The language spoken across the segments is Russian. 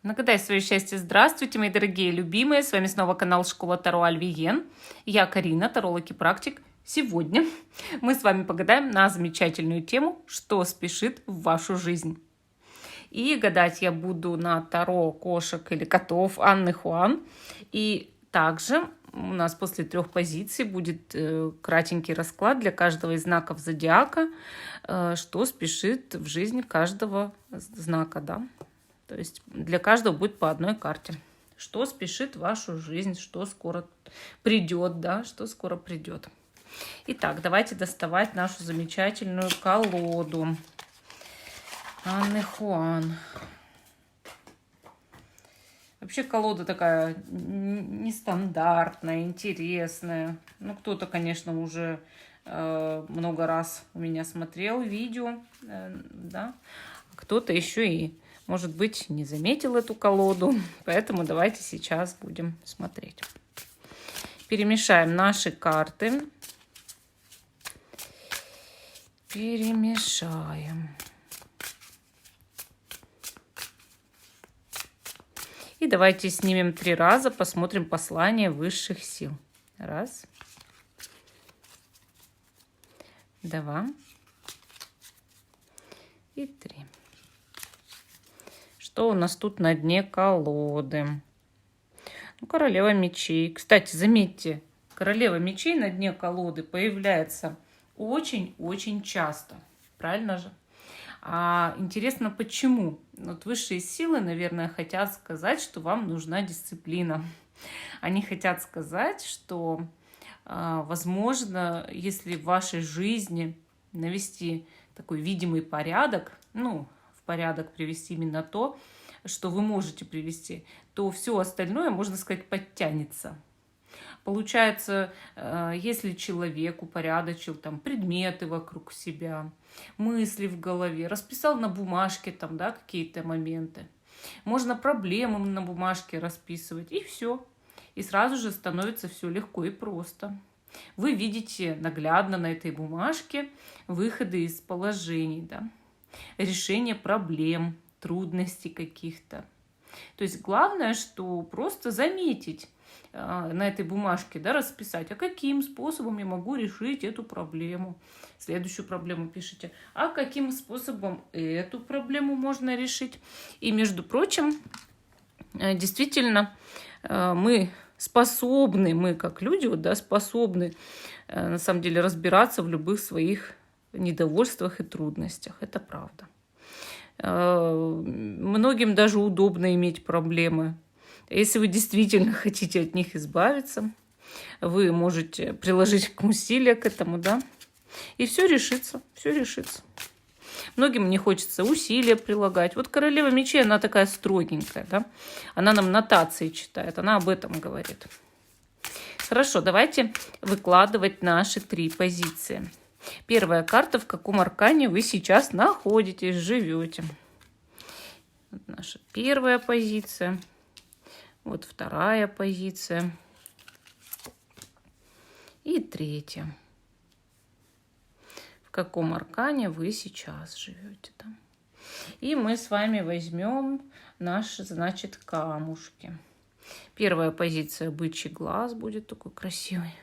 Нагадай свое счастье. Здравствуйте, мои дорогие любимые. С вами снова канал Школа Таро Альвиен. Я Карина, таролог и практик. Сегодня мы с вами погадаем на замечательную тему «Что спешит в вашу жизнь?». И гадать я буду на таро кошек или котов Анны Хуан. И также у нас после 3 позиций будет кратенький расклад для каждого из знаков зодиака, что спешит в жизни каждого знака, да. То есть для каждого будет по одной карте. Что спешит в вашу жизнь, что скоро придет, да, что скоро придет. Итак, давайте доставать нашу замечательную колоду Анны Хуан. Вообще колода такая нестандартная, интересная. Ну, кто-то, конечно, уже много раз у меня смотрел видео, да. Кто-то еще и, может быть, не заметил эту колоду. Поэтому давайте сейчас будем смотреть. Перемешаем наши карты. Перемешаем. И давайте снимем 3 раза, посмотрим послание высших сил. 1, 2 и 3. Что у нас тут на дне колоды? Ну, королева мечей. Кстати, заметьте, королева мечей на дне колоды появляется очень-очень часто. Правильно же? А интересно, почему? Вот высшие силы, наверное, хотят сказать, что вам нужна дисциплина. Они хотят сказать, что, возможно, если в вашей жизни навести такой видимый порядок, ну, в порядок привести именно то, что вы можете привести, то все остальное, можно сказать, подтянется. Получается, если человек упорядочил там предметы вокруг себя, мысли в голове, расписал на бумажке там, да, какие-то моменты, можно проблемы на бумажке расписывать, и все. И сразу же становится все легко и просто. Вы видите наглядно на этой бумажке выходы из положений, да, решение проблем, трудностей каких-то. То есть главное, что просто заметить на этой бумажке, да, расписать, а каким способом я могу решить эту проблему. Следующую проблему пишите, а каким способом эту проблему можно решить. И, между прочим, действительно, мы способны, мы как люди, вот, да, способны на самом деле разбираться в любых своих недовольствах и трудностях. Это правда. Многим даже удобно иметь проблемы. Если вы действительно хотите от них избавиться, вы можете приложить усилия к этому, да, и все решится, все решится. Многим не хочется усилия прилагать. Вот королева мечей, она такая строгенькая, да, она нам нотации читает, она об этом говорит. Хорошо, давайте выкладывать наши 3 позиции. Первая карта, в каком аркане вы сейчас находитесь, живете. Вот наша первая позиция. Вот 2 позиция. И 3. В каком аркане вы сейчас живете. Да? И мы с вами возьмем наши, значит, камушки. Первая позиция — бычий глаз, будет такой красивый.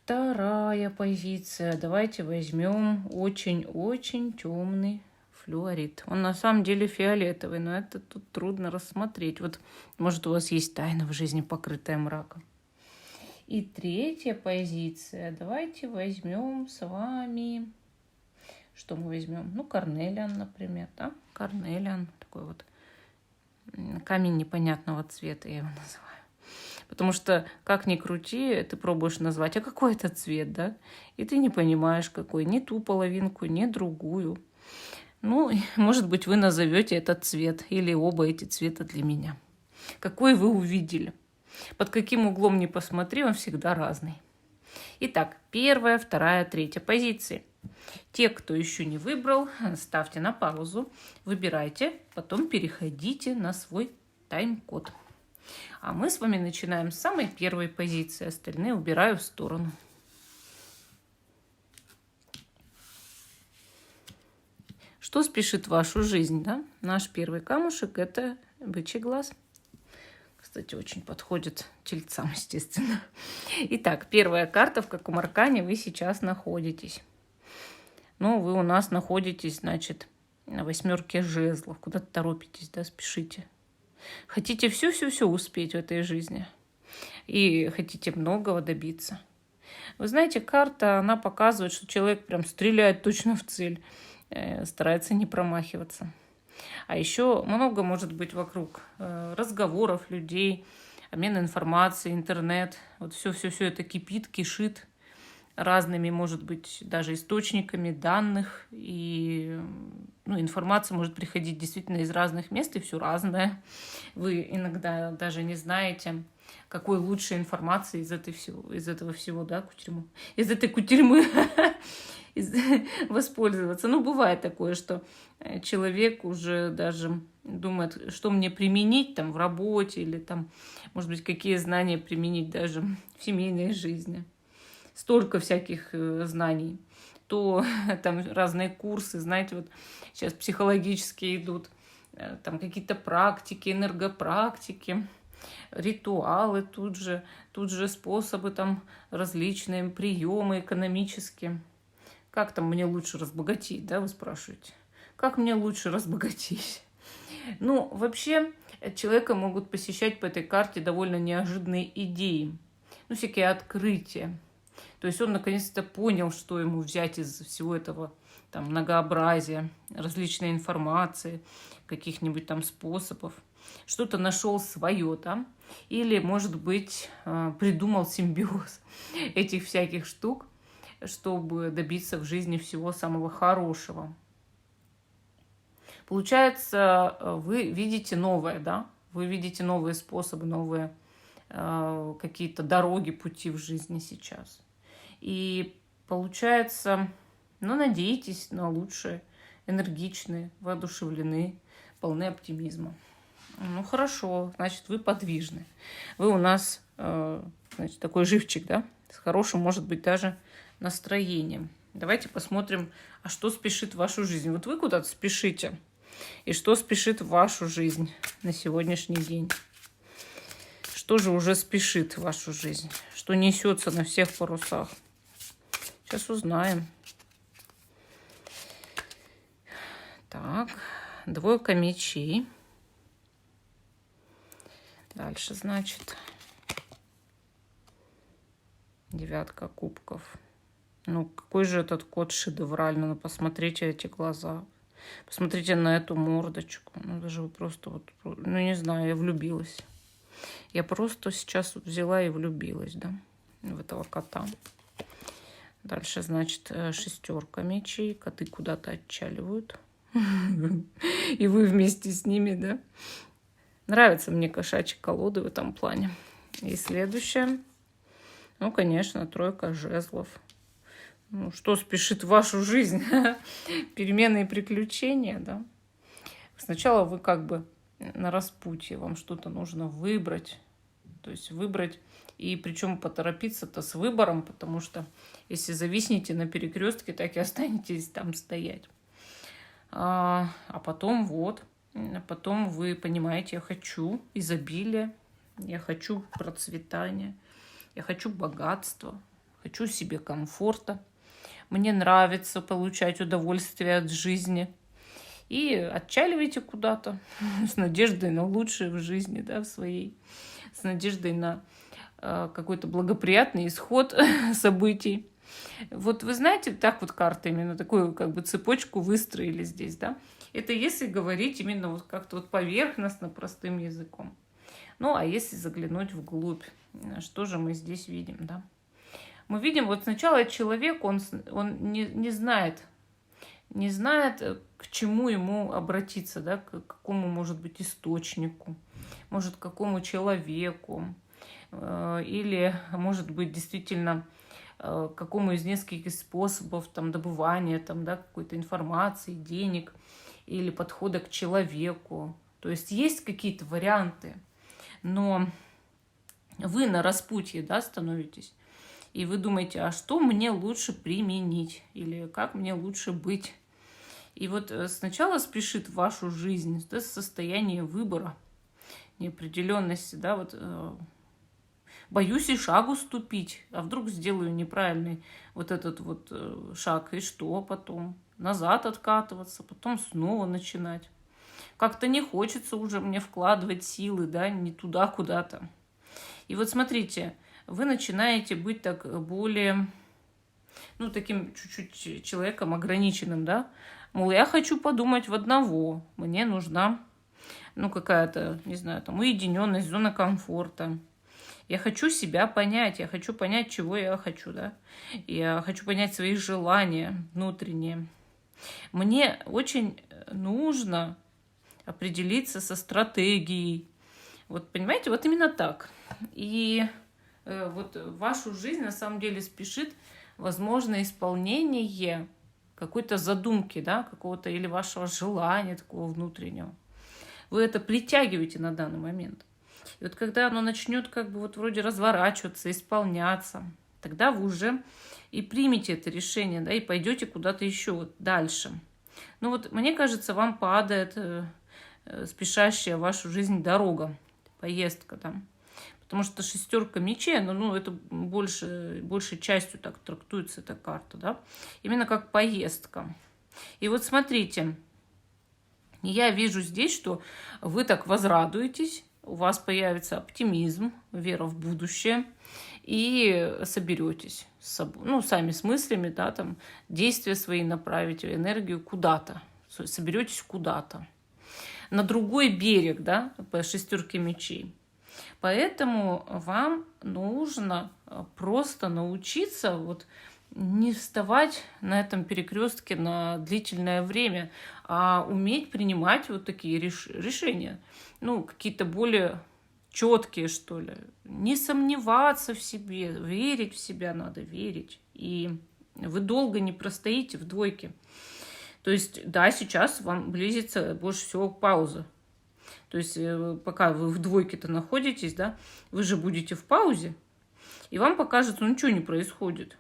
2 позиция. Давайте возьмем очень-очень темный флюорит. Он на самом деле фиолетовый, но это тут трудно рассмотреть. Вот, может, у вас есть тайна в жизни, покрытая мраком. И 3 позиция. Давайте возьмем с вами... Что мы возьмем? Ну, карнелиан, например, да? Карнелиан. Такой вот камень непонятного цвета, я его называю. Потому что, как ни крути, ты пробуешь назвать, а какой это цвет, да? И ты не понимаешь, какой. Ни ту половинку, ни другую. Ну, может быть, вы назовете этот цвет или оба эти цвета для меня. Какой вы увидели? Под каким углом ни посмотри, он всегда разный. Итак, 1, 2, 3 позиции. Те, кто еще не выбрал, ставьте на паузу, выбирайте, потом переходите на свой тайм-код. А мы с вами начинаем с самой первой позиции, остальные убираю в сторону. Что спешит в вашу жизнь, да? Наш первый камушек – это бычий глаз. Кстати, очень подходит тельцам, естественно. Итак, первая карта, в каком аркане вы сейчас находитесь. Ну, вы у нас находитесь, значит, на 8 жезлов. Куда-то торопитесь, да, спешите. Хотите все-все-все успеть в этой жизни. И хотите многого добиться. Вы знаете, карта, она показывает, что человек прям стреляет точно в цель. Старается не промахиваться. А еще много может быть вокруг разговоров людей, обмен информацией, интернет. Вот все это кипит, кишит разными, может быть, даже источниками данных. И информация может приходить действительно из разных мест, и все разное. Вы иногда даже не знаете, какой лучшей информации из этого всего, да, кутерьмы, из этой кутерьмы воспользоваться. Ну, бывает такое, что человек уже даже думает, что мне применить там в работе или там, может быть, какие знания применить даже в семейной жизни. Столько всяких знаний. То там разные курсы, знаете, вот сейчас психологические идут, там какие-то практики, энергопрактики, ритуалы тут же способы там различные, приемы экономические. Как там мне лучше разбогатеть, да, вы спрашиваете? Как мне лучше разбогатеть? Ну, вообще, человека могут посещать по этой карте довольно неожиданные идеи, всякие открытия. То есть он наконец-то понял, что ему взять из всего этого там многообразия, различной информации, каких-нибудь там способов. Что-то нашел свое, да? Или, может быть, придумал симбиоз этих всяких штук, чтобы добиться в жизни всего самого хорошего. Получается, вы видите новое, да? Вы видите новые способы, новые какие-то дороги, пути в жизни сейчас. И получается, надеетесь на лучшее, энергичные, воодушевлены, полны оптимизма. Ну, хорошо, значит, вы подвижны. Вы у нас, значит, такой живчик, да? С хорошим, может быть, даже настроением. Давайте посмотрим, а что спешит в вашу жизнь. Вот вы куда-то спешите. И что спешит в вашу жизнь на сегодняшний день? Что же уже спешит в вашу жизнь? Что несется на всех парусах? Сейчас узнаем. Так, 2 мечей. Дальше, значит, 9 кубков. Ну, какой же этот кот шедевральный. Ну, посмотрите эти глаза. Посмотрите на эту мордочку. Ну, даже вы просто вот, не знаю, я влюбилась. Я просто сейчас вот взяла и влюбилась, да, в этого кота. Дальше, значит, 6 мечей. Коты куда-то отчаливают. И вы вместе с ними, да. Нравятся мне кошачьи колоды в этом плане. И следующее. Ну, конечно, 3 жезлов. Ну, что спешит в вашу жизнь? Перемены и приключения, да. Сначала вы как бы на распутье. Вам что-то нужно выбрать. То есть выбрать. И причем поторопиться-то с выбором, потому что если зависнете на перекрестке, так и останетесь там стоять. А потом потом вы понимаете, я хочу изобилия, я хочу процветания, я хочу богатства, хочу себе комфорта. Мне нравится получать удовольствие от жизни. И отчаливайте куда-то с надеждой на лучшее в жизни, да, в своей, с надеждой на какой-то благоприятный исход событий. Вот вы знаете, так вот карты именно такую как бы цепочку выстроили здесь, да? Это если говорить именно вот как-то вот поверхностно, простым языком. Ну, а если заглянуть вглубь, что же мы здесь видим, да? Мы видим, вот сначала человек, он не знает, к чему ему обратиться, да, к какому, может быть, источнику, может, к какому человеку, или, может быть, действительно, к какому из нескольких способов там, добывания там, да, какой-то информации, денег или подхода к человеку. То есть есть какие-то варианты, но вы на распутье, да, становитесь, и вы думаете, а что мне лучше применить или как мне лучше быть. И вот сначала спешит в вашу жизнь да, состояние выбора, неопределенности, да, вот боюсь и шагу ступить, а вдруг сделаю неправильный вот этот вот шаг, и что потом? Назад откатываться, потом снова начинать. Как-то не хочется уже мне вкладывать силы, да, не туда куда-то. И вот смотрите, вы начинаете быть так более, ну, таким чуть-чуть человеком ограниченным, да. Мол, я хочу подумать в одного, мне нужна, ну, какая-то, не знаю, там, уединенность, зона комфорта. Я хочу себя понять, я хочу понять, чего я хочу, да. Я хочу понять свои желания внутренние. Мне очень нужно определиться со стратегией. Вот, понимаете, вот именно так. И вот в вашу жизнь на самом деле спешит, возможно, исполнение какой-то задумки, да, какого-то или вашего желания такого внутреннего. Вы это притягиваете на данный момент. И вот когда оно начнет как бы вот вроде разворачиваться, исполняться, тогда вы уже и примете это решение, да, и пойдете куда-то еще вот дальше. Ну вот, мне кажется, вам падает спешащая в вашу жизнь дорога, поездка там. Потому что 6 мечей, ну, это большей частью так трактуется эта карта, да, именно как поездка. И вот смотрите, я вижу здесь, что вы так возрадуетесь, у вас появится оптимизм, вера в будущее, и соберетесь с собой, ну, сами с мыслями, да, там, действия свои направите, энергию куда-то, соберетесь куда-то, на другой берег, да, по 6 мечей. Поэтому вам нужно просто научиться вот не вставать на этом перекрестке на длительное время, а уметь принимать вот такие решения. Ну, какие-то более четкие, что ли. Не сомневаться в себе, верить в себя надо, верить. И вы долго не простоите в двойке. То есть, да, сейчас вам близится больше всего пауза. То есть, пока вы в двойке-то находитесь, да, вы же будете в паузе, и вам покажется, ну, ничего не происходит.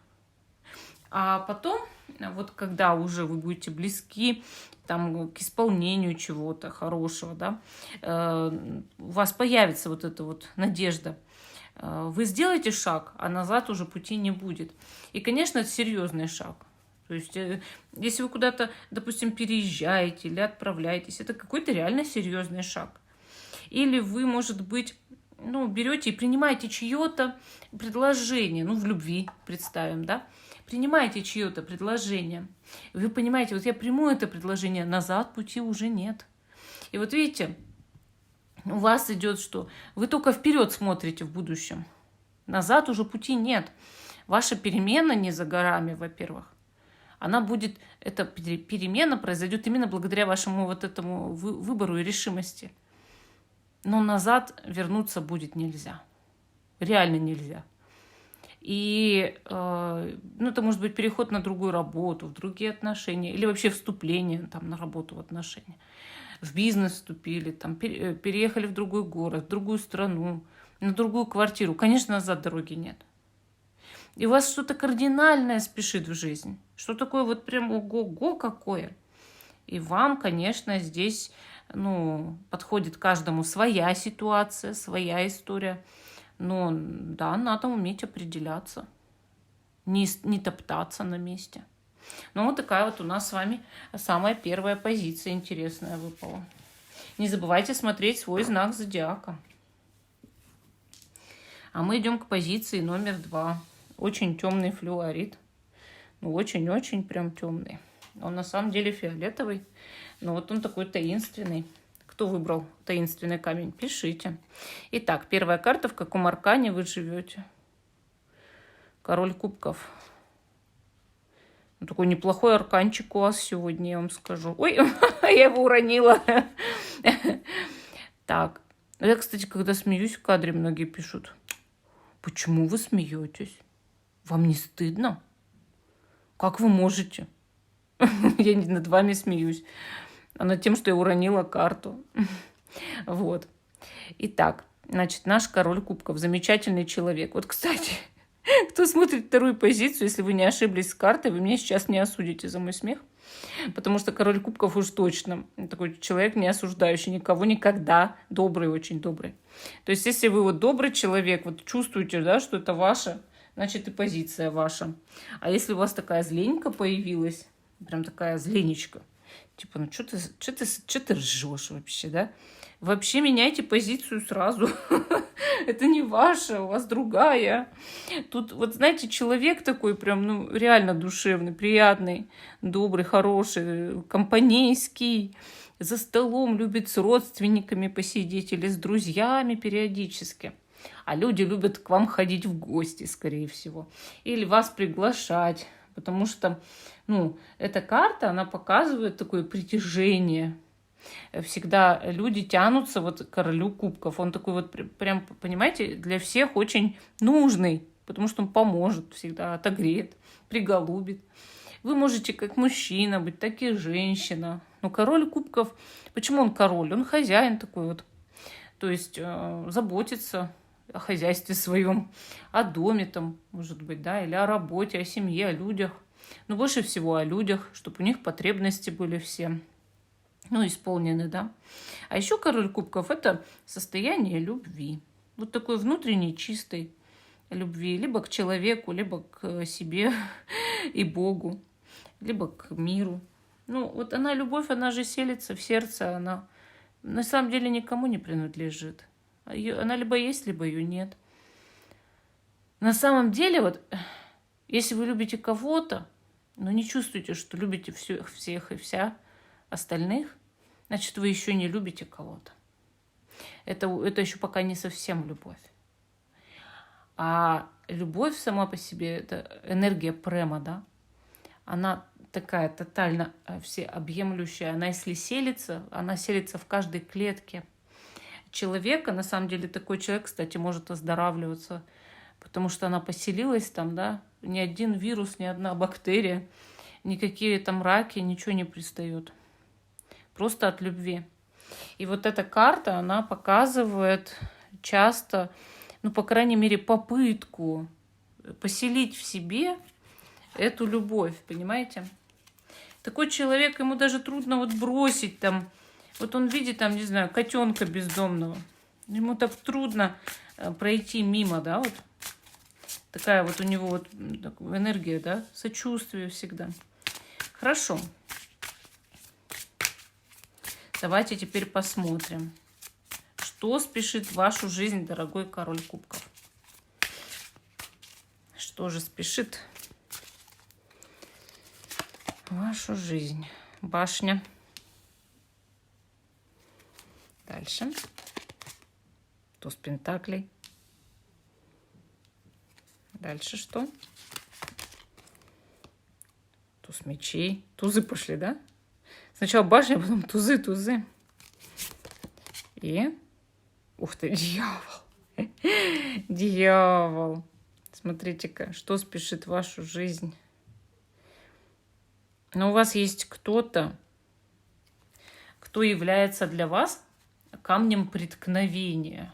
А потом, вот когда уже вы будете близки там, к исполнению чего-то хорошего, да, у вас появится вот эта вот надежда. Вы сделаете шаг, а назад уже пути не будет. И, конечно, это серьезный шаг. То есть, если вы куда-то, допустим, переезжаете или отправляетесь, это какой-то реально серьезный шаг. Или вы, может быть, ну, берете и принимаете чье-то предложение, ну, в любви, представим, да, принимаете чье-то предложение. Вы понимаете, вот я приму это предложение, назад пути уже нет. И вот видите, у вас идет что? Вы только вперед смотрите в будущем. Назад уже пути нет. Ваша перемена не за горами, во-первых. Она будет, эта перемена произойдет именно благодаря вашему вот этому выбору и решимости. Но назад вернуться будет нельзя. Реально нельзя. И ну, это может быть переход на другую работу, в другие отношения, или вообще вступление там, на работу в отношения. В бизнес вступили, там, переехали в другой город, в другую страну, на другую квартиру. Конечно, назад дороги нет. И у вас что-то кардинальное спешит в жизнь. Что такое вот прям ого-го какое. И вам, конечно, здесь ну, подходит каждому своя ситуация, своя история. Но да, надо уметь определяться, не топтаться на месте. Ну, вот такая вот у нас с вами самая первая позиция интересная выпала. Не забывайте смотреть свой знак зодиака. А мы идем к позиции номер 2. Очень темный флюорит. Ну, очень-очень прям темный. Он на самом деле фиолетовый, но вот он такой таинственный. Кто выбрал таинственный камень, пишите. Итак, первая карта. В каком аркане вы живете? Король кубков. Такой неплохой арканчик у вас сегодня, я вам скажу. Ой, я его уронила. Так. Я, кстати, когда смеюсь в кадре, многие пишут. Почему вы смеетесь? Вам не стыдно? Как вы можете? Я не над вами смеюсь, а над тем, что я уронила карту. Вот. Итак, значит, наш король кубков. Замечательный человек. Вот, кстати, Кто смотрит вторую позицию, если вы не ошиблись с картой, вы меня сейчас не осудите за мой смех. Потому что король кубков уж точно такой человек, не осуждающий никого никогда, добрый, очень добрый. То есть, если вы вот добрый человек, вот чувствуете, да, что это ваше, значит и позиция ваша. А если у вас такая зленька появилась, прям такая зленечка, типа, ну что ты ржешь вообще, да? Вообще меняйте позицию сразу. Это не ваша, у вас другая. Тут, вот знаете, человек такой прям, ну, реально душевный, приятный, добрый, хороший, компанейский. За столом любит с родственниками посидеть или с друзьями периодически. А люди любят к вам ходить в гости, скорее всего. Или вас приглашать. Потому что, ну, эта карта, она показывает такое притяжение. Всегда люди тянутся вот к королю кубков. Он такой вот прям, понимаете, для всех очень нужный, потому что он поможет всегда, отогреет, приголубит. Вы можете как мужчина быть, так и женщина. Но король кубков, почему он король? Он хозяин такой вот. То есть заботится о хозяйстве своем, о доме там, может быть, да, или о работе, о семье, о людях. Но больше всего о людях, чтобы у них потребности были все. Ну, исполнены, да. А еще король кубков – это состояние любви. Вот такой внутренней, чистой любви. Либо к человеку, либо к себе и Богу, либо к миру. Ну, вот она, любовь, она же селится в сердце, она на самом деле никому не принадлежит. Она либо есть, либо ее нет. На самом деле, вот, если вы любите кого-то, но не чувствуете, что любите всех и вся остальных, значит, вы еще не любите кого-то. Это еще пока не совсем любовь. А любовь сама по себе – это энергия према, да? Она такая тотально всеобъемлющая. Она, если селится, она селится в каждой клетке человека. На самом деле такой человек, кстати, может оздоравливаться, потому что она поселилась там, да? Ни один вирус, ни одна бактерия, никакие там раки, ничего не пристает. Просто от любви. И вот эта карта, она показывает часто, ну, по крайней мере, попытку поселить в себе эту любовь, понимаете? Такой человек, ему даже трудно вот бросить там, вот он видит там, не знаю, котенка бездомного, ему так трудно пройти мимо, да, вот такая вот у него вот энергия, да, сочувствие всегда. Хорошо. Давайте теперь посмотрим, что спешит в вашу жизнь, дорогой король кубков. Что же спешит в вашу жизнь? Башня. Дальше. Туз пентаклей. Дальше что? Туз мечей. Тузы пошли, да? Сначала башня, потом тузы. И... Ух ты, дьявол. Дьявол. Смотрите-ка, что спешит в вашу жизнь. Но у вас есть кто-то, кто является для вас камнем преткновения.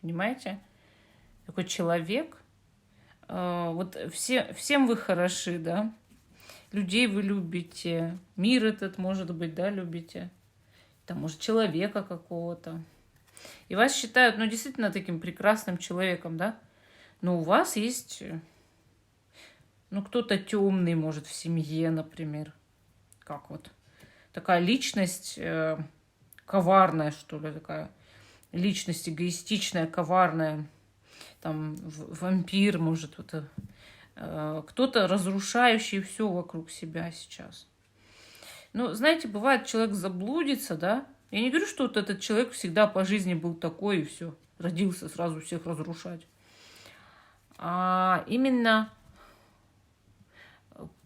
Понимаете? Такой человек. Вот всем вы хороши, да? Людей вы любите, мир этот, может быть, да, любите. Там, может, человека какого-то. И вас считают, ну, действительно таким прекрасным человеком, да? Но у вас есть, ну, кто-то темный, может, в семье, например. Как вот. Такая личность коварная, что ли, такая. Личность эгоистичная, коварная. Там вампир, может, вот, кто-то разрушающий все вокруг себя сейчас. Ну, знаете, бывает, человек заблудится, да? Я не говорю, что вот этот человек всегда по жизни был такой и все, родился сразу всех разрушать. А именно,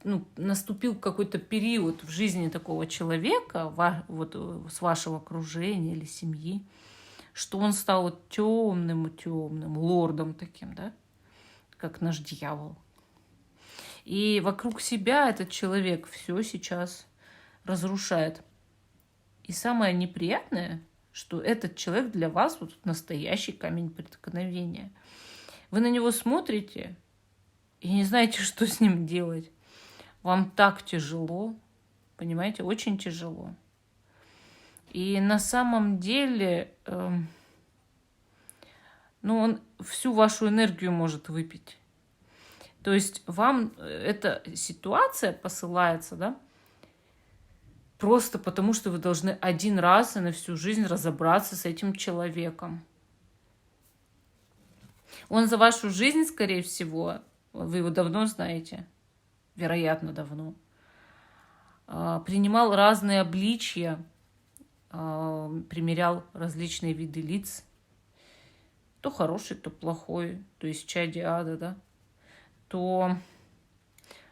ну, наступил какой-то период в жизни такого человека, вот с вашего окружения или семьи, что он стал вот темным лордом таким, да, как наш дьявол. И вокруг себя этот человек все сейчас разрушает. И самое неприятное, что этот человек для вас вот настоящий камень преткновения. Вы на него смотрите, и не знаете, что с ним делать. Вам так тяжело, понимаете, очень тяжело. И на самом деле, он всю вашу энергию может выпить. То есть вам эта ситуация посылается, да, просто потому, что вы должны один раз и на всю жизнь разобраться с этим человеком. Он за вашу жизнь, скорее всего, вы его давно знаете, вероятно, давно, принимал разные обличья, примерял различные виды лиц, то хороший, то плохой, то из чади ада, да, то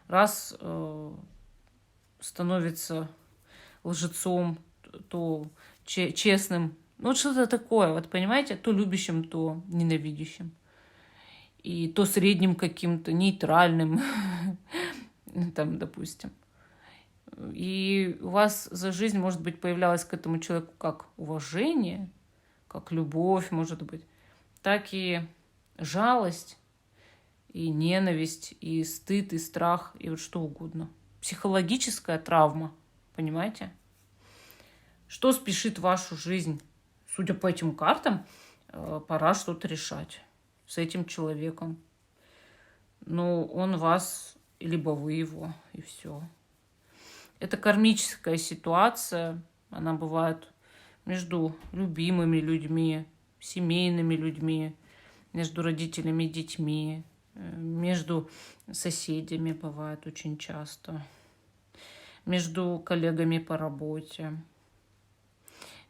раз становится лжецом, то честным, вот что-то такое, вот понимаете, то любящим, то ненавидящим, и то средним каким-то, нейтральным, там, допустим. И у вас за жизнь, может быть, появлялось к этому человеку как уважение, как любовь, может быть, так и жалость, и ненависть, и стыд, и страх, и вот что угодно. Психологическая травма, понимаете? Что спешит вашу жизнь? Судя по этим картам, пора что-то решать с этим человеком. Но он вас, либо вы его, и все. Это кармическая ситуация, она бывает между любимыми людьми, семейными людьми, между родителями и детьми, между соседями бывает очень часто, между коллегами по работе,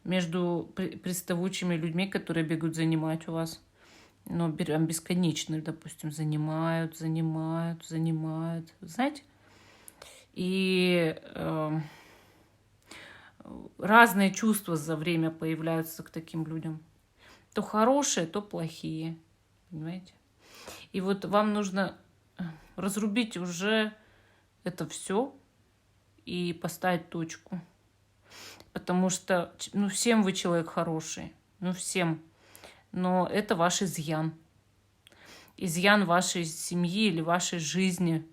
между приставучими людьми, которые бегут занимать у вас, но бесконечно, допустим, занимают. Знаете? И разные чувства за время появляются к таким людям. То хорошие, то плохие. Понимаете? И вот вам нужно разрубить уже это все и поставить точку. Потому что, всем вы человек хороший. Всем. Но это ваш изъян. Изъян вашей семьи или вашей жизни.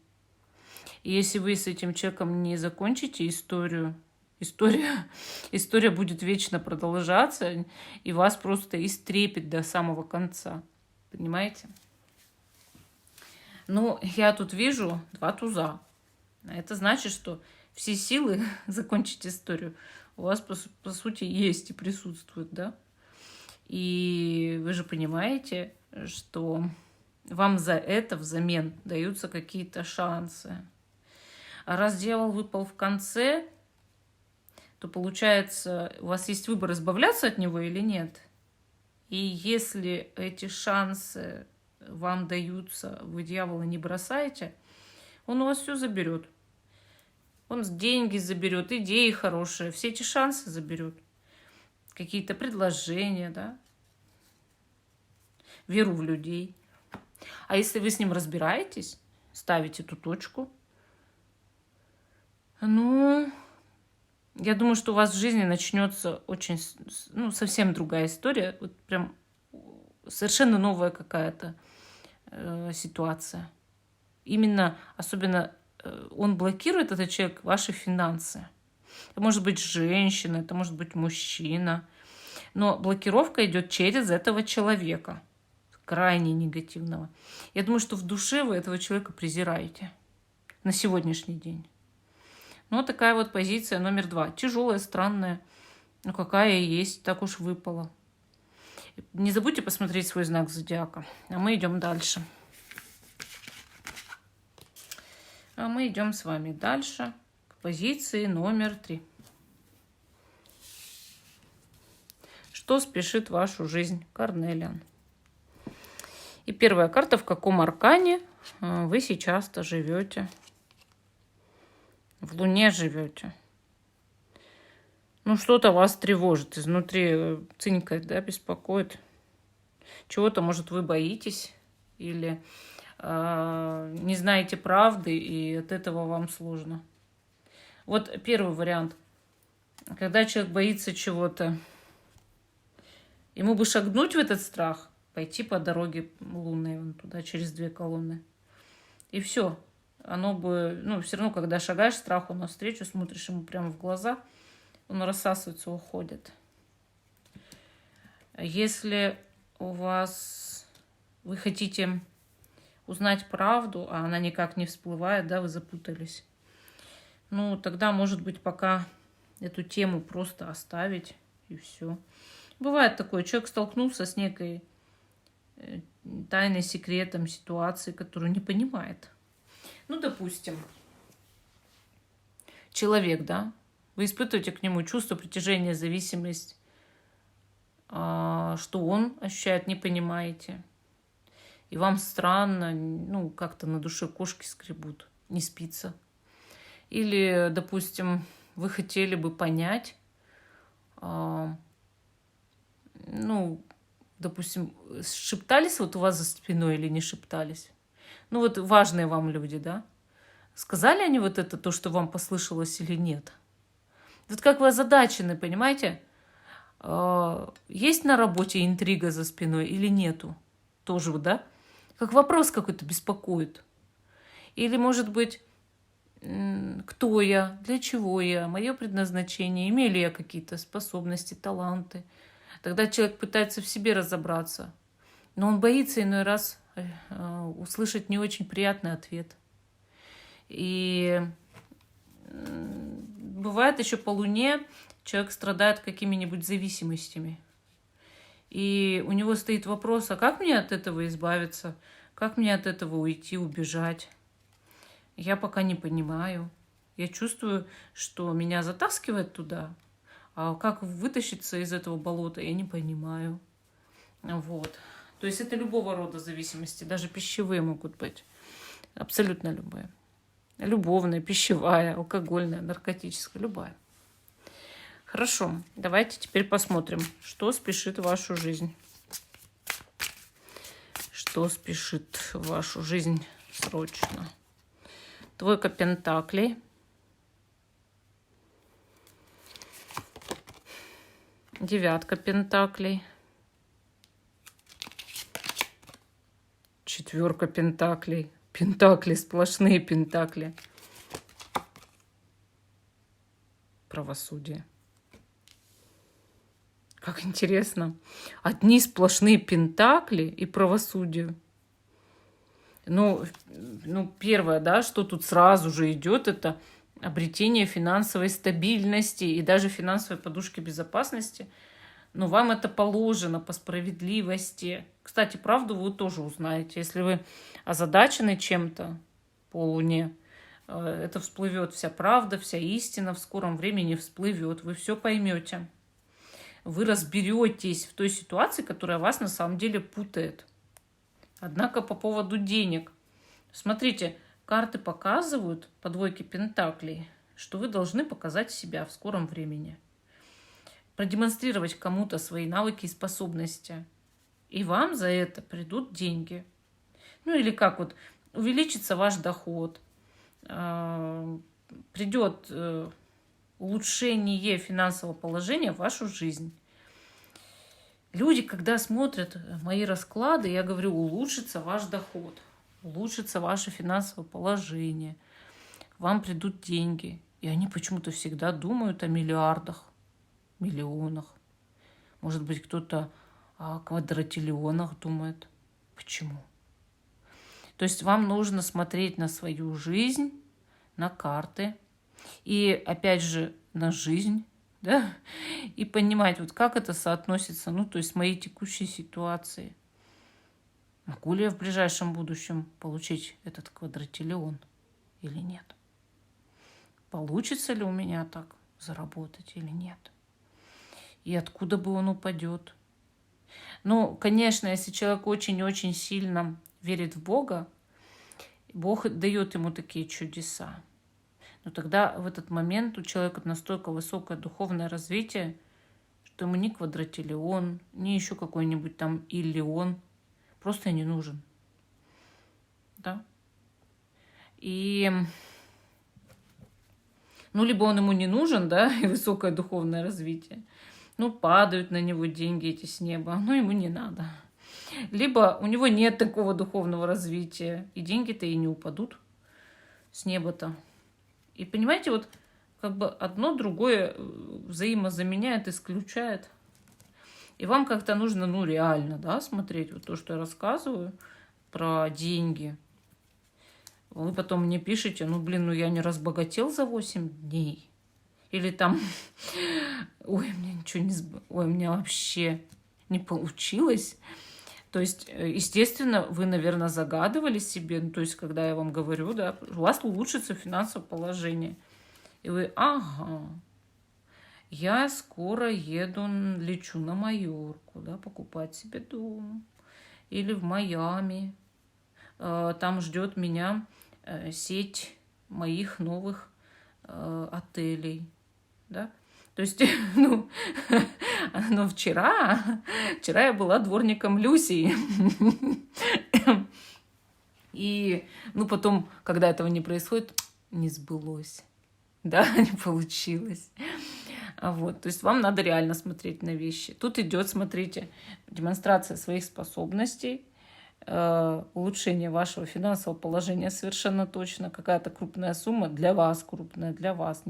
И если вы с этим человеком не закончите история будет вечно продолжаться, и вас просто истрепит до самого конца. Понимаете? Я тут вижу 2 туза. Это значит, что все силы закончить историю у вас, по сути, есть и присутствуют, да? И вы же понимаете, что вам за это взамен даются какие-то шансы. А раз дьявол выпал в конце, то получается, у вас есть выбор, избавляться от него или нет. И если эти шансы вам даются, вы дьявола не бросаете, он у вас все заберет. Он деньги заберет, идеи хорошие, все эти шансы заберет. Какие-то предложения, да? Веру в людей. А если вы с ним разбираетесь, ставите эту точку, я думаю, что у вас в жизни начнется очень, совсем другая история. Вот прям совершенно новая какая-то ситуация. Именно, особенно он блокирует, этот человек, ваши финансы. Это может быть женщина, это может быть мужчина. Но блокировка идет через этого человека, крайне негативного. Я думаю, что в душе вы этого человека презираете на сегодняшний день. Такая вот позиция номер 2. Тяжелая, странная. Какая и есть, так уж выпала. Не забудьте посмотреть свой знак зодиака. А мы идем дальше. А мы идем с вами дальше к позиции номер 3. Что спешит вашу жизнь? Корнелиан. И первая карта, в каком аркане вы сейчас-то живете? В Луне живете. Что-то вас тревожит изнутри, цинкает, да, беспокоит. Чего-то, может, вы боитесь или не знаете правды, и от этого вам сложно. Вот первый вариант. Когда человек боится чего-то, ему бы шагнуть в этот страх, пойти по дороге лунной, вон туда, через 2 колонны, И все. Оно бы, ну, все равно, когда шагаешь страху навстречу, смотришь ему прямо в глаза, он рассасывается, уходит. Если у вас, вы хотите узнать правду, а она никак не всплывает, да, вы запутались, ну, тогда, может быть, пока эту тему просто оставить, и все. Бывает такое, человек столкнулся с некой тайной, секретом ситуации, которую не понимает. Ну, допустим, человек, да, вы испытываете к нему чувство притяжения, зависимость, что он ощущает, не понимаете. И вам странно, ну, как-то на душе кошки скребут, не спится. Или, допустим, вы хотели бы понять, ну, допустим, шептались вот у вас за спиной или не шептались? Ну, вот важные вам люди, да? Сказали они вот это, то, что вам послышалось или нет? Вот как вы озадачены, понимаете? Есть на работе интрига за спиной или нету? Тоже, да? Как вопрос какой-то беспокоит. Или, может быть, кто я, для чего я, мое предназначение, имею ли я какие-то способности, таланты. Тогда человек пытается в себе разобраться, но он боится иной раз услышать не очень приятный ответ. И бывает еще по Луне человек страдает какими-нибудь зависимостями. И у него стоит вопрос, а как мне от этого избавиться? Как мне от этого уйти, убежать? Я пока не понимаю. Я чувствую, что меня затаскивает туда. А как вытащиться из этого болота, я не понимаю. Вот. То есть это любого рода зависимости, даже пищевые могут быть. Абсолютно любые. Любовная, пищевая, алкогольная, наркотическая, любая. Хорошо, давайте теперь посмотрим, что спешит в вашу жизнь. Что спешит в вашу жизнь срочно. Двойка пентаклей. Девятка пентаклей. Четверка пентаклей. Пентакли, сплошные пентакли. Правосудие. Как интересно. Одни сплошные пентакли и правосудие. Ну, первое, да, что тут сразу же идет, это обретение финансовой стабильности и даже финансовой подушки безопасности. Но вам это положено по справедливости. Кстати, правду вы тоже узнаете. Если вы озадачены чем-то по Луне, это всплывет вся правда, вся истина в скором времени всплывет. Вы все поймете. Вы разберетесь в той ситуации, которая вас на самом деле путает. Однако по поводу денег. Смотрите, карты показывают по двойке пентаклей, что вы должны показать себя в скором времени. Продемонстрировать кому-то свои навыки и способности. И вам за это придут деньги. Ну или как вот, увеличится ваш доход, придет улучшение финансового положения в вашу жизнь. Люди, когда смотрят мои расклады, я говорю, улучшится ваш доход, улучшится ваше финансовое положение, вам придут деньги. И они почему-то всегда думают о миллиардах, миллионах. Может быть, кто-то о квадратиллионах думает. Почему? То есть вам нужно смотреть на свою жизнь, на карты и, опять же, на жизнь, да, и понимать, вот как это соотносится, ну, то есть с моей текущей ситуацией. Могу ли я в ближайшем будущем получить этот квадратиллион или нет? Получится ли у меня так заработать или нет? И откуда бы он упадет? Ну, конечно, если человек очень-очень сильно верит в Бога, Бог дает ему такие чудеса. Но тогда в этот момент у человека настолько высокое духовное развитие, что ему ни квадратиллион, ни еще какой-нибудь там иллион просто не нужен. Да? И, ну, либо он ему не нужен, да, и высокое духовное развитие. Ну, падают на него деньги эти с неба, но ему не надо. Либо у него нет такого духовного развития, и деньги-то и не упадут с неба-то. И понимаете, вот как бы одно другое взаимозаменяет, исключает. И вам как-то нужно, ну, реально, да, смотреть вот то, что я рассказываю про деньги. Вы потом мне пишете, ну, блин, ну я не разбогател за 8 дней. Или там, ой, у меня ничего не... Ой, у меня вообще не получилось. То есть, естественно, вы, наверное, загадывали себе, ну, то есть, когда я вам говорю, да, у вас улучшится финансовое положение. И вы, ага, я скоро лечу на Майорку, да, покупать себе дом. Или в Майами. Там ждет меня сеть моих новых отелей, да. То есть, ну, но вчера я была дворником Люси. И, ну, потом, когда этого не происходит, не сбылось, да, не получилось. Вот, то есть вам надо реально смотреть на вещи. Тут идет, смотрите, демонстрация своих способностей, улучшение вашего финансового положения совершенно точно. Какая-то крупная сумма для вас, крупная для вас,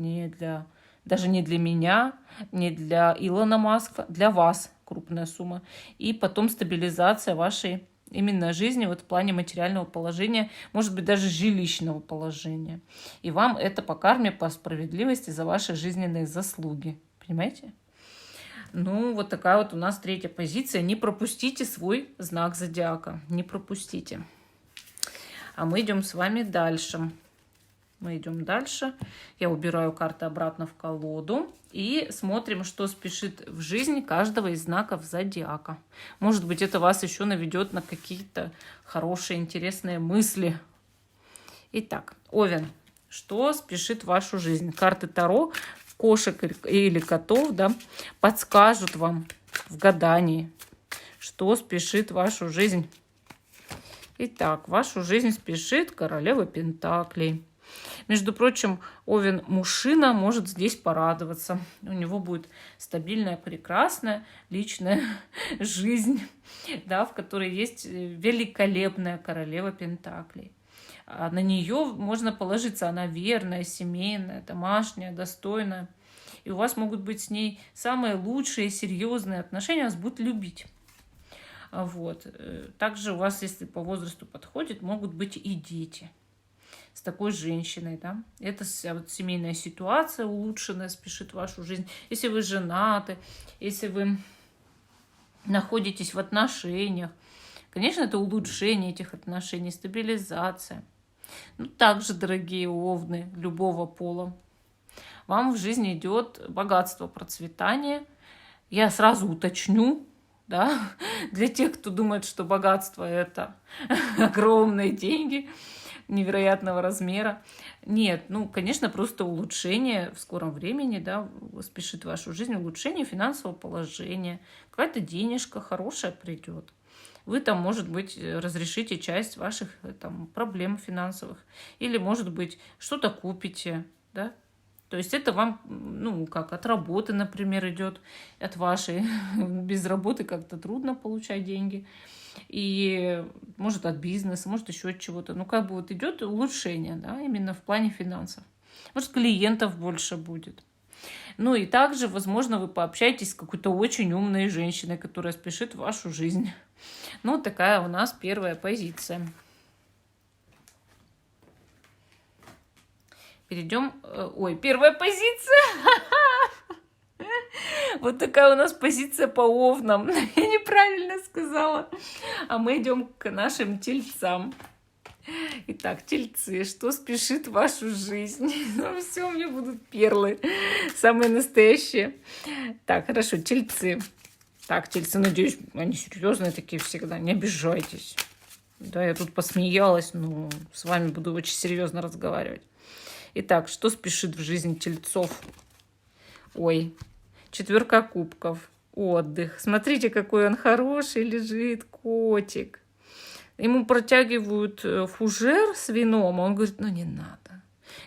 даже не для меня, не для Илона Маска, для вас крупная сумма. И потом стабилизация вашей именно жизни вот в плане материального положения, может быть, даже жилищного положения. И вам это по карме, по справедливости за ваши жизненные заслуги. Понимаете? Ну, вот такая вот у нас третья позиция. Не пропустите свой знак зодиака. Не пропустите. А мы идем с вами дальше. Мы идем дальше. Я убираю карты обратно в колоду. И смотрим, что спешит в жизнь каждого из знаков зодиака. Может быть, это вас еще наведет на какие-то хорошие, интересные мысли. Итак, Овен. Что спешит в вашу жизнь? Карты Таро, кошек или котов, да, подскажут вам в гадании, что спешит в вашу жизнь. Итак, в вашу жизнь спешит королева Пентаклей. Между прочим, Овен мужчина может здесь порадоваться. У него будет стабильная, прекрасная личная жизнь, да, в которой есть великолепная королева Пентаклей. На нее можно положиться, она верная, семейная, домашняя, достойная. И у вас могут быть с ней самые лучшие, серьезные отношения, вас будут любить. Вот. Также у вас, если по возрасту подходит, могут быть и дети с такой женщиной, да. Это вот семейная ситуация улучшенная спешит в вашу жизнь. Если вы женаты, если вы находитесь в отношениях, конечно, это улучшение этих отношений, стабилизация. Ну, также, дорогие овны любого пола, вам в жизни идет богатство, процветание. Я сразу уточню, да, для тех, кто думает, что богатство – это огромные деньги невероятного размера. Нет, ну, конечно, просто улучшение в скором времени, да, спешит в вашу жизнь, улучшение финансового положения. Какая-то денежка хорошая придет. Вы там, может быть, разрешите часть ваших там проблем финансовых. Или, может быть, что-то купите, да. То есть это вам, ну, как от работы, например, идет, от вашей. Без работы как-то трудно получать деньги. И, может, от бизнеса, может, еще от чего-то. Ну, как бы вот идет улучшение, да, именно в плане финансов. Может, клиентов больше будет. Ну, и также, возможно, вы пообщаетесь с какой-то очень умной женщиной, которая спешит в вашу жизнь. Ну, такая у нас первая позиция. Перейдем... Ой, первая позиция! Вот такая у нас позиция по овнам. Я неправильно сказала. А мы идем к нашим тельцам. Итак, тельцы, что спешит в вашу жизнь? Ну, все, у меня будут перлы. Самые настоящие. Так, хорошо, тельцы. Так, тельцы, надеюсь, они серьезные такие всегда. Не обижайтесь. Да, я тут посмеялась, но с вами буду очень серьезно разговаривать. Итак, что спешит в жизни тельцов? Ой, 4 кубков, отдых. Смотрите, какой он хороший лежит, котик. Ему протягивают фужер с вином, а он говорит, ну не надо.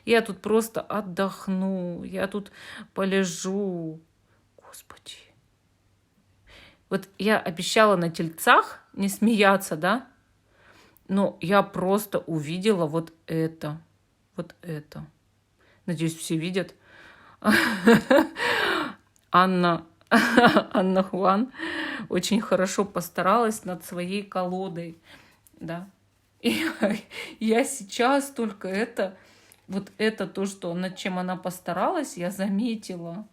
Я тут просто отдохну, я тут полежу. Господи. Вот я обещала на тельцах не смеяться, да? Но я просто увидела вот это. Вот это. Надеюсь, все видят. Анна, Анна Хуан очень хорошо постаралась над своей колодой. Да. И я сейчас только это, вот это то, что, над чем она постаралась, я заметила.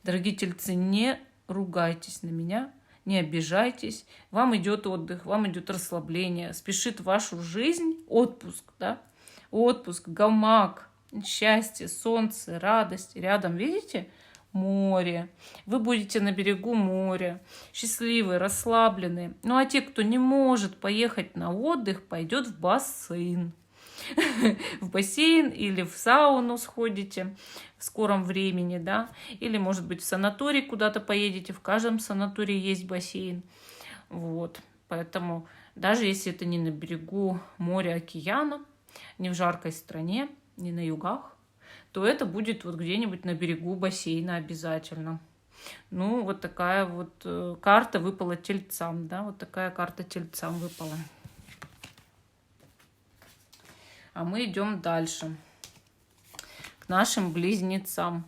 Дорогие тельцы, не ругайтесь на меня, не обижайтесь. Вам идет отдых, вам идет расслабление, спешит в вашу жизнь отпуск, да? Отпуск, гамак, счастье, солнце, радость. Рядом, видите, море. Вы будете на берегу моря, счастливые, расслабленные. Ну а те, кто не может поехать на отдых, пойдет в бассейн. В бассейн или в сауну сходите в скором времени, да, или, может быть, в санаторий куда-то поедете, в каждом санатории есть бассейн, вот, поэтому даже если это не на берегу моря, океана, не в жаркой стране, не на югах, то это будет вот где-нибудь на берегу бассейна обязательно. Ну, вот такая вот карта выпала тельцам, да, вот такая карта тельцам выпала. А мы идем дальше, к нашим близнецам.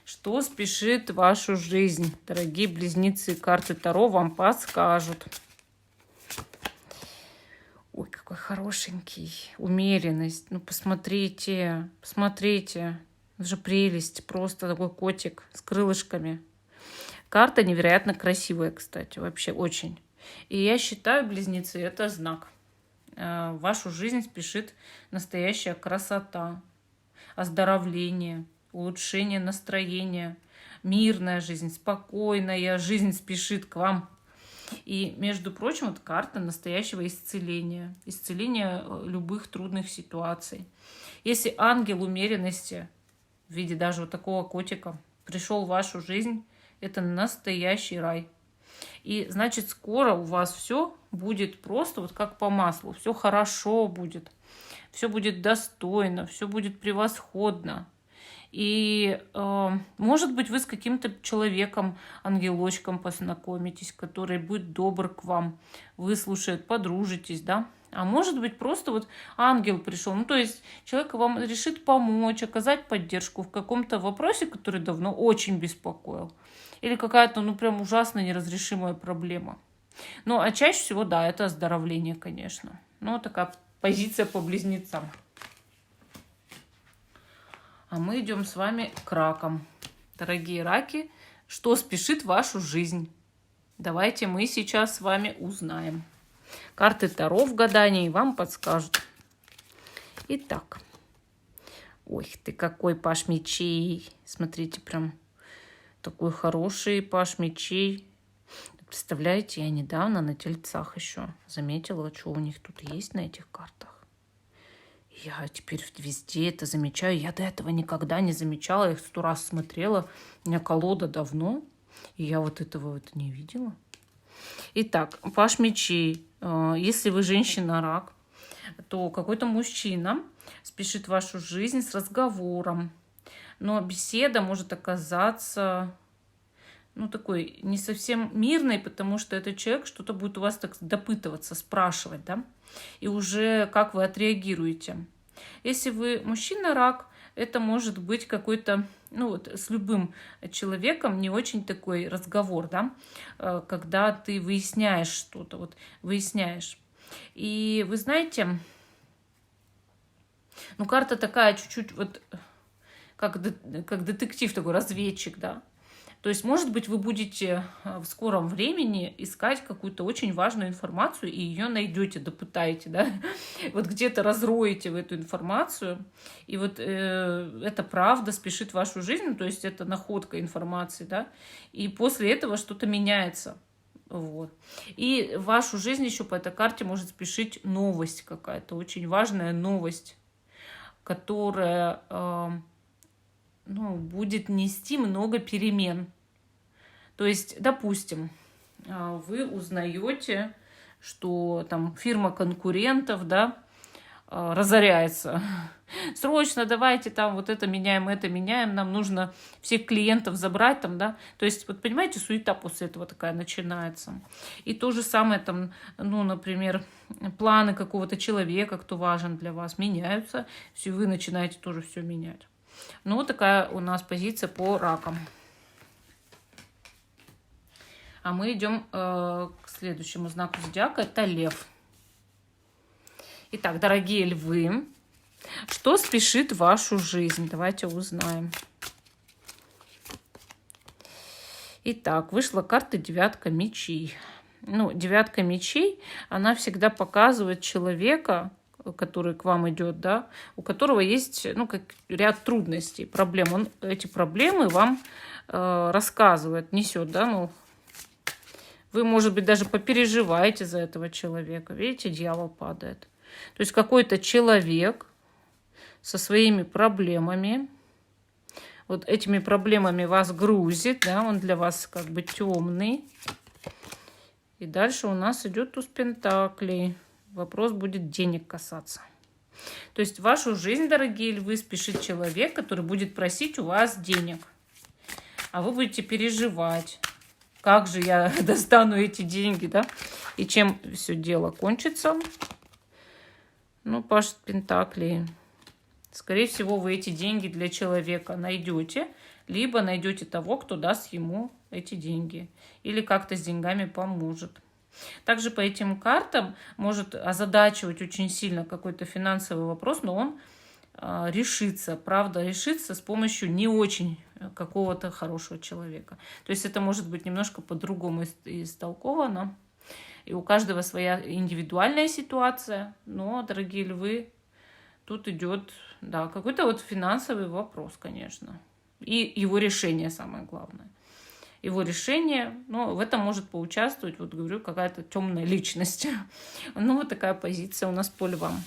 Что спешит вашу жизнь? Дорогие близнецы, карты Таро вам подскажут. Ой, какой хорошенький. Умеренность. Ну, посмотрите, посмотрите. Это же прелесть. Просто такой котик с крылышками. Карта невероятно красивая, кстати. Вообще очень. И я считаю, близнецы, это знак. В вашу жизнь спешит настоящая красота, оздоровление, улучшение настроения, мирная жизнь, спокойная жизнь спешит к вам. И, между прочим, вот карта настоящего исцеления, исцеления любых трудных ситуаций. Если ангел умеренности в виде даже вот такого котика пришел в вашу жизнь, это настоящий рай. И значит, скоро у вас все будет просто вот как по маслу. Все хорошо будет, все будет достойно, все будет превосходно. И, может быть, вы с каким-то человеком, ангелочком познакомитесь, который будет добр к вам, выслушает, подружитесь, да. А может быть, просто вот ангел пришел. Ну, то есть человек вам решит помочь, оказать поддержку в каком-то вопросе, который давно очень беспокоил. Или какая-то, ну, прям ужасно неразрешимая проблема. Ну, а чаще всего, да, это оздоровление, конечно. Ну, такая позиция по близнецам. А мы идем с вами к ракам. Дорогие раки, что спешит вашу жизнь? Давайте мы сейчас с вами узнаем. Карты Таро в гадании вам подскажут. Итак. Ой, ты какой паш мечей. Смотрите, прям такой хороший паш мечей. Представляете, я недавно на тельцах еще заметила, что у них тут есть на этих картах. Я теперь везде это замечаю. Я до этого никогда не замечала. Я их 100 раз смотрела. У меня колода давно. И я вот этого вот не видела. Итак, паш мечей. Если вы женщина-рак, то какой-то мужчина спешит в вашу жизнь с разговором. Но беседа может оказаться, ну, такой не совсем мирной, потому что этот человек что-то будет у вас так допытываться, спрашивать, да? И уже как вы отреагируете. Если вы мужчина-рак, это может быть какой-то, ну вот, с любым человеком не очень такой разговор, да? Когда ты выясняешь что-то, вот, выясняешь. И вы знаете, ну, карта такая чуть-чуть вот, как детектив такой, разведчик, да? То есть, может быть, вы будете в скором времени искать какую-то очень важную информацию и ее найдете, допытаете, да? Вот где-то разроете в эту информацию, и вот эта правда спешит в вашу жизнь, то есть это находка информации, да? И после этого что-то меняется. Вот. И в вашу жизнь еще по этой карте может спешить новость какая-то, очень важная новость, которая ну, будет нести много перемен. То есть, допустим, вы узнаете, что там фирма конкурентов, да, разоряется. Срочно давайте там вот это меняем, нам нужно всех клиентов забрать там, да. То есть, вот понимаете, суета после этого такая начинается. И то же самое там, ну, например, планы какого-то человека, кто важен для вас, меняются, все, вы начинаете тоже все менять. Ну, вот такая у нас позиция по ракам. А мы идем к следующему знаку зодиака, это лев. Итак, дорогие львы, что спешит в вашу жизнь? Давайте узнаем. Итак, вышла карта девятка мечей. Ну, девятка мечей, она всегда показывает человека, который к вам идет, да, у которого есть, ну, как ряд трудностей, проблем. Он эти проблемы вам рассказывает, несет, да, ну, вы, может быть, даже попереживаете за этого человека. Видите, дьявол падает. То есть какой-то человек со своими проблемами, вот этими проблемами вас грузит, да, он для вас как бы темный. И дальше у нас идет туз пентаклей. Вопрос будет денег касаться. То есть в вашу жизнь, дорогие львы, спешит человек, который будет просить у вас денег. А вы будете переживать, как же я достану эти деньги, да? И чем все дело кончится? Ну, паш пентаклей. Скорее всего, вы эти деньги для человека найдете, либо найдете того, кто даст ему эти деньги, или как-то с деньгами поможет. Также по этим картам может озадачивать очень сильно какой-то финансовый вопрос, но он решится, правда, решится с помощью не очень какого-то хорошего человека. То есть это может быть немножко по-другому истолковано. И у каждого своя индивидуальная ситуация. Но, дорогие львы, тут идет, да, какой-то вот финансовый вопрос, конечно. И его решение самое главное. Его решение, ну, в этом может поучаствовать, вот говорю, какая-то темная личность. Ну, вот такая позиция у нас по львам.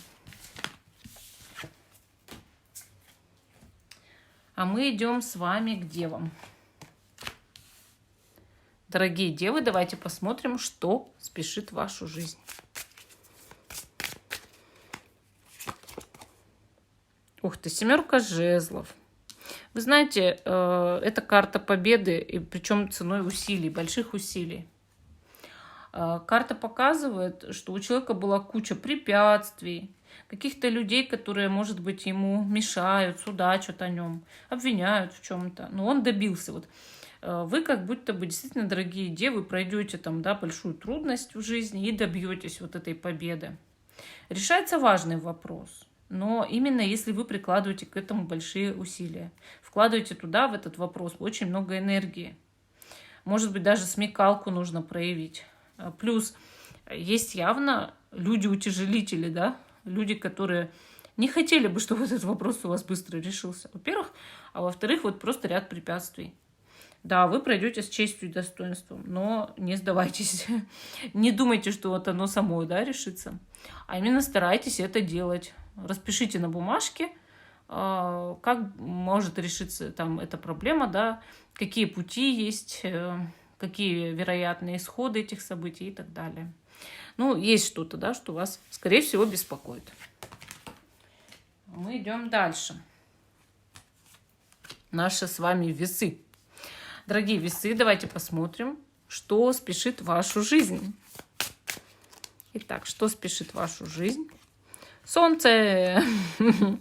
А мы идем с вами к девам. Дорогие девы, давайте посмотрим, что спешит в вашу жизнь. Ух ты, семерка жезлов. Вы знаете, это карта победы, и причем ценой усилий, больших усилий. Карта показывает, что у человека была куча препятствий, каких-то людей, которые, может быть, ему мешают, судачат о нем, обвиняют в чем-то. Но он добился. Вот вы как будто бы действительно, дорогие девы, пройдете там, да, большую трудность в жизни и добьетесь вот этой победы. Решается важный вопрос. Но именно если вы прикладываете к этому большие усилия, вкладываете туда, в этот вопрос, очень много энергии. Может быть, даже смекалку нужно проявить. Плюс есть явно люди-утяжелители, да, люди, которые не хотели бы, чтобы этот вопрос у вас быстро решился, во-первых, а во-вторых, вот просто ряд препятствий. Да, вы пройдете с честью и достоинством, но не сдавайтесь. Не думайте, что вот оно само, да, решится. А именно старайтесь это делать. Распишите на бумажке, как может решиться там эта проблема, да, какие пути есть, какие вероятные исходы этих событий и так далее. Ну, есть что-то, да, что вас, скорее всего, беспокоит. Мы идем дальше. Наши с вами весы. Дорогие весы, давайте посмотрим, что спешит в вашу жизнь. Итак, что спешит в вашу жизнь? Солнце! Вы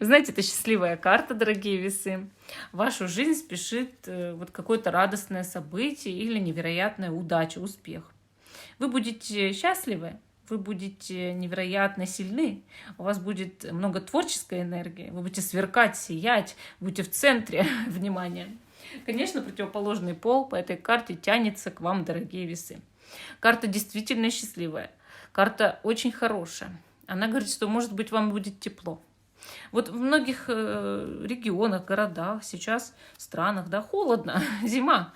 знаете, это счастливая карта, дорогие весы. В вашу жизнь спешит вот какое-то радостное событие или невероятная удача, успех. Вы будете счастливы, вы будете невероятно сильны, у вас будет много творческой энергии, вы будете сверкать, сиять, будете в центре внимания. Конечно, противоположный пол по этой карте тянется к вам, дорогие весы. Карта действительно счастливая, карта очень хорошая. Она говорит, что, может быть, вам будет тепло. Вот в многих регионах, городах, сейчас, странах, да, холодно, зима.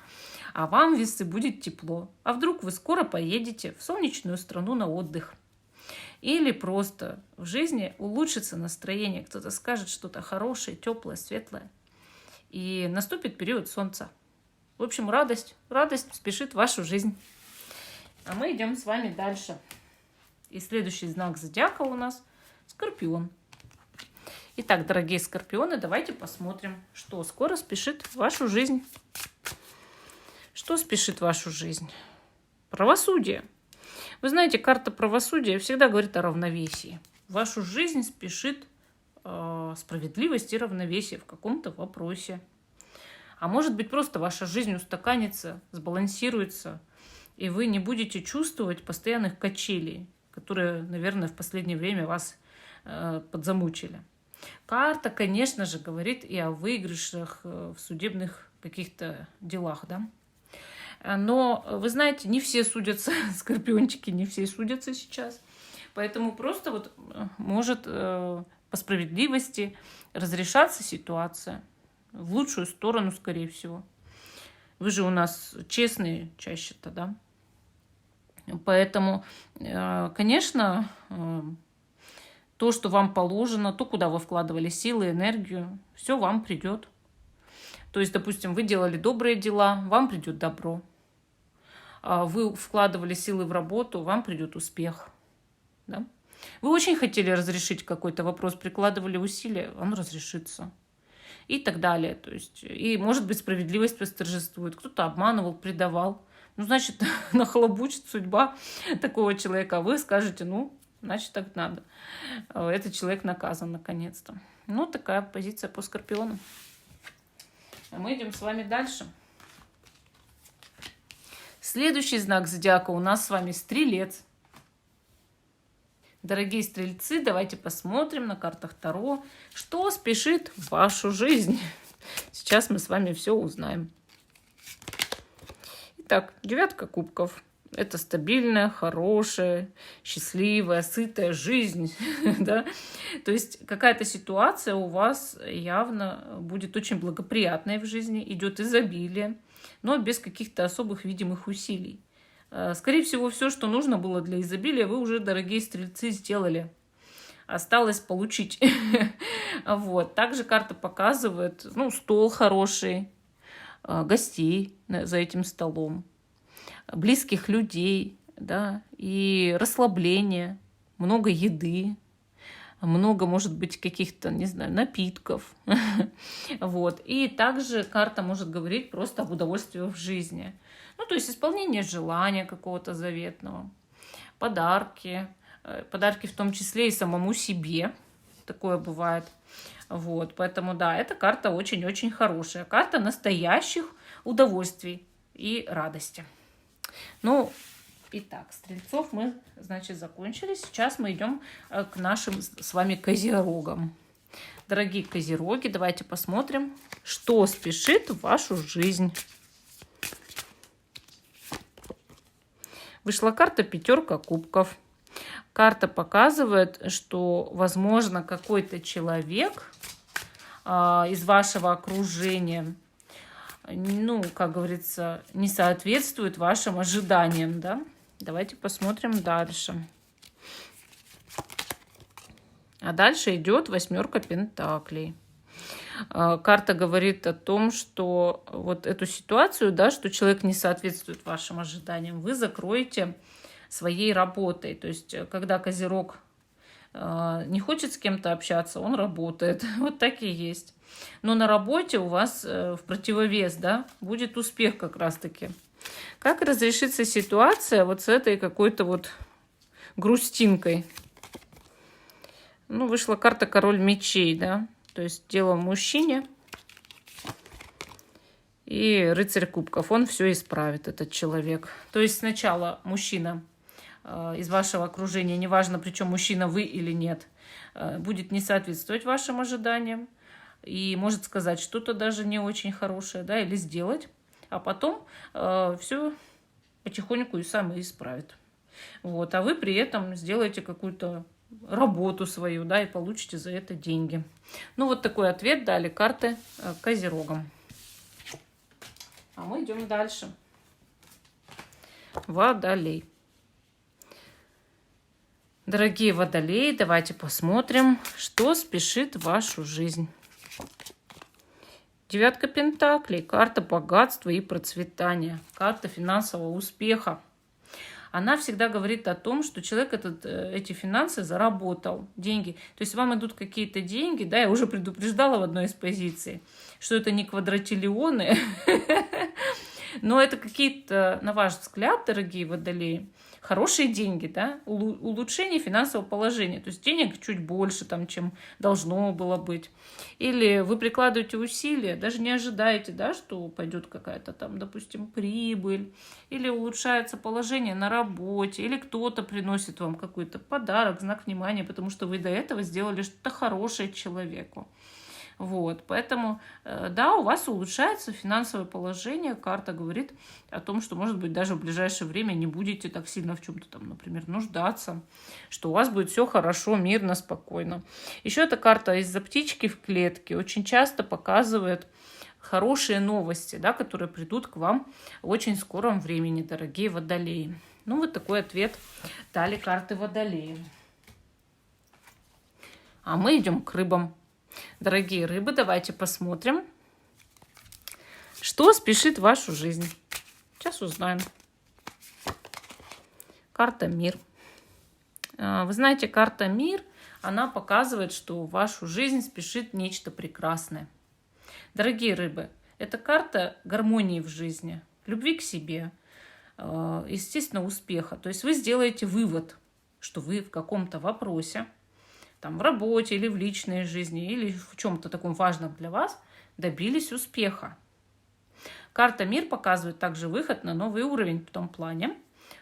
А вам, весы, будет тепло. А вдруг вы скоро поедете в солнечную страну на отдых? Или просто в жизни улучшится настроение. Кто-то скажет что-то хорошее, теплое, светлое. И наступит период солнца. В общем, радость спешит в вашу жизнь. А мы идем с вами дальше. И следующий знак зодиака у нас Скорпион. Итак, дорогие скорпионы, давайте посмотрим, что скоро спешит в вашу жизнь. Что спешит в вашу жизнь? Правосудие. Вы знаете, карта правосудия всегда говорит о равновесии. В вашу жизнь спешит справедливость и равновесие в каком-то вопросе. А может быть, просто ваша жизнь устаканится, сбалансируется, и вы не будете чувствовать постоянных качелей, которые, наверное, в последнее время вас подзамучили. Карта, конечно же, говорит и о выигрышах в судебных каких-то делах, да. Но, вы знаете, не все судятся, скорпиончики, не все судятся сейчас. Поэтому просто вот может по справедливости разрешаться ситуация в лучшую сторону, скорее всего. Вы же у нас честные чаще-то, да. Поэтому, конечно, то, что вам положено, то, куда вы вкладывали силы, энергию, все вам придет. То есть, допустим, вы делали добрые дела, вам придет добро. Вы вкладывали силы в работу, вам придет успех. Да? Вы очень хотели разрешить какой-то вопрос, прикладывали усилия, он разрешится. И так далее. То есть, и, может быть, справедливость восторжествует. Кто-то обманывал, предавал. Ну, значит, нахлобучит судьба такого человека. А вы скажете, ну, значит, так надо. Этот человек наказан наконец-то. Ну, такая позиция по скорпиону. А мы идем с вами дальше. Следующий знак зодиака у нас с вами Стрелец. Дорогие стрельцы, давайте посмотрим на картах Таро, что спешит в вашу жизнь. Сейчас мы с вами все узнаем. Итак, 9 кубков. Это стабильная, хорошая, счастливая, сытая жизнь. Да? То есть какая-то ситуация у вас явно будет очень благоприятной в жизни, идет изобилие, но без каких-то особых видимых усилий. Скорее всего, все, что нужно было для изобилия, вы уже, дорогие стрельцы, сделали. Осталось получить. Вот. Также карта показывает, ну, стол хороший, гостей за этим столом, близких людей, да, и расслабление, много еды, много, может быть, каких-то, не знаю, напитков. Вот. И также карта может говорить просто об удовольствии в жизни. Ну, то есть исполнение желания какого-то заветного, подарки, подарки в том числе и самому себе. Такое бывает. Вот, поэтому, да, эта карта очень-очень хорошая. Карта настоящих удовольствий и радости. Ну, итак, стрельцов мы, значит, закончили. Сейчас мы идем к нашим с вами козерогам. Дорогие козероги, давайте посмотрим, что спешит в вашу жизнь. Вышла карта 5 кубков. Карта показывает, что, возможно, какой-то человек из вашего окружения, ну, как говорится, не соответствует вашим ожиданиям, да? Давайте посмотрим дальше. А дальше идет 8 пентаклей. Карта говорит о том, что вот эту ситуацию, да, что человек не соответствует вашим ожиданиям, вы закроете своей работой. То есть, когда козерог не хочет с кем-то общаться, он работает. Вот так и есть. Но на работе у вас в противовес, да, будет успех как раз-таки. Как разрешится ситуация вот с этой какой-то вот грустинкой? Ну, вышла карта король мечей, да. То есть дело в мужчине и рыцарь кубков. Он все исправит, этот человек. То есть сначала мужчина из вашего окружения, неважно, причем мужчина вы или нет, будет не соответствовать вашим ожиданиям и может сказать что-то даже не очень хорошее, да, или сделать, а потом все потихоньку и сам и исправит. Вот, а вы при этом сделаете какую-то работу свою, да, и получите за это деньги. Ну, вот такой ответ дали карты козерогам. А мы идем дальше. Водолей. Дорогие водолеи, давайте посмотрим, что спешит в вашу жизнь. 9 пентаклей, карта богатства и процветания, карта финансового успеха. она всегда говорит о том, что человек эти финансы заработал, деньги. То есть вам идут какие-то деньги, да, я уже предупреждала в одной из позиций, что это не квадратиллионы, но это какие-то, на ваш взгляд, дорогие водолеи, хорошие деньги, да, улучшение финансового положения, то есть денег чуть больше, там, чем должно было быть. Или вы прикладываете усилия, даже не ожидаете, да, что пойдет какая-то там, допустим, прибыль, или улучшается положение на работе, или кто-то приносит вам какой-то подарок, знак внимания, потому что вы до этого сделали что-то хорошее человеку. Вот, поэтому, да, у вас улучшается финансовое положение. Карта говорит о том, что, может быть, даже в ближайшее время не будете так сильно в чем-то там, например, нуждаться, что у вас будет все хорошо, мирно, спокойно. Еще эта карта из-за птички в клетке очень часто показывает хорошие новости, да, которые придут к вам в очень скором времени, дорогие водолеи. Ну, вот такой ответ дали карты водолеи. А мы идем к рыбам. Дорогие рыбы, давайте посмотрим, что спешит в вашу жизнь. Сейчас узнаем. Карта «Мир». Вы знаете, карта «Мир», она показывает, что в вашу жизнь спешит нечто прекрасное. Дорогие рыбы, это карта гармонии в жизни, любви к себе, естественно, успеха. То есть вы сделаете вывод, что вы в каком-то вопросе, там, в работе или в личной жизни, или в чем-то таком важном для вас, добились успеха. Карта «Мир» показывает также выход на новый уровень в том плане,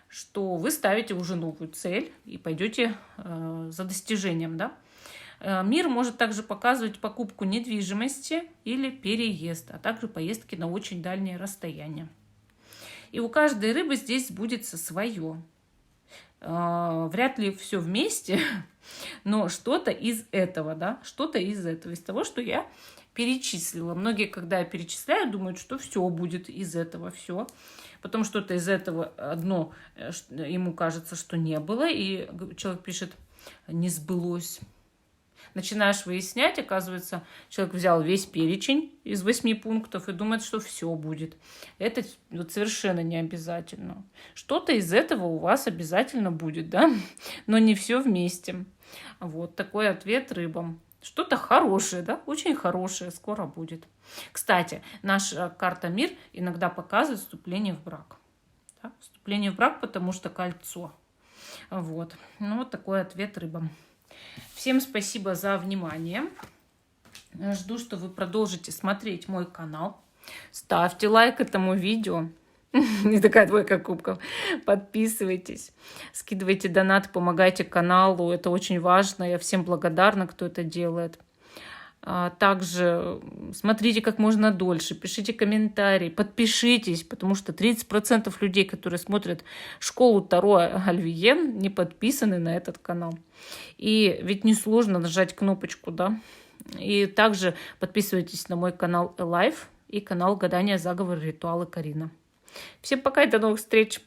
что вы ставите уже новую цель и пойдете за достижением. Да? Мир может также показывать покупку недвижимости или переезд, а также поездки на очень дальние расстояния. И у каждой рыбы здесь сбудется свое. Вряд ли все вместе, но что-то из этого, да, что-то из этого, из того, что я перечислила. Многие, когда я перечисляю, думают, что все будет из этого, все. Потом что-то из этого одно, ему кажется, что не было, и человек пишет, не сбылось. Начинаешь выяснять, оказывается, человек взял весь перечень из 8 пунктов и думает, что все будет. Это вот совершенно не обязательно. Что-то из этого у вас обязательно будет, да, но не все вместе. Вот такой ответ рыбам. Что-то хорошее, да, очень хорошее скоро будет. Кстати, наша карта «Мир» иногда показывает вступление в брак. Да? Вступление в брак, потому что кольцо. Вот. Ну, вот такой ответ рыбам. Всем спасибо за внимание. Жду, что вы продолжите смотреть мой канал. Ставьте лайк этому видео. Не такая двойка кубков. Подписывайтесь. Скидывайте донаты, помогайте каналу. Это очень важно. Я всем благодарна, кто это делает. Также смотрите как можно дольше, пишите комментарии, подпишитесь, потому что 30% людей, которые смотрят школу Таро Альвиен, не подписаны на этот канал. И ведь несложно нажать кнопочку, да. И также подписывайтесь на мой канал Live и канал Гадания, заговоры, ритуалы Карина. Всем пока и до новых встреч!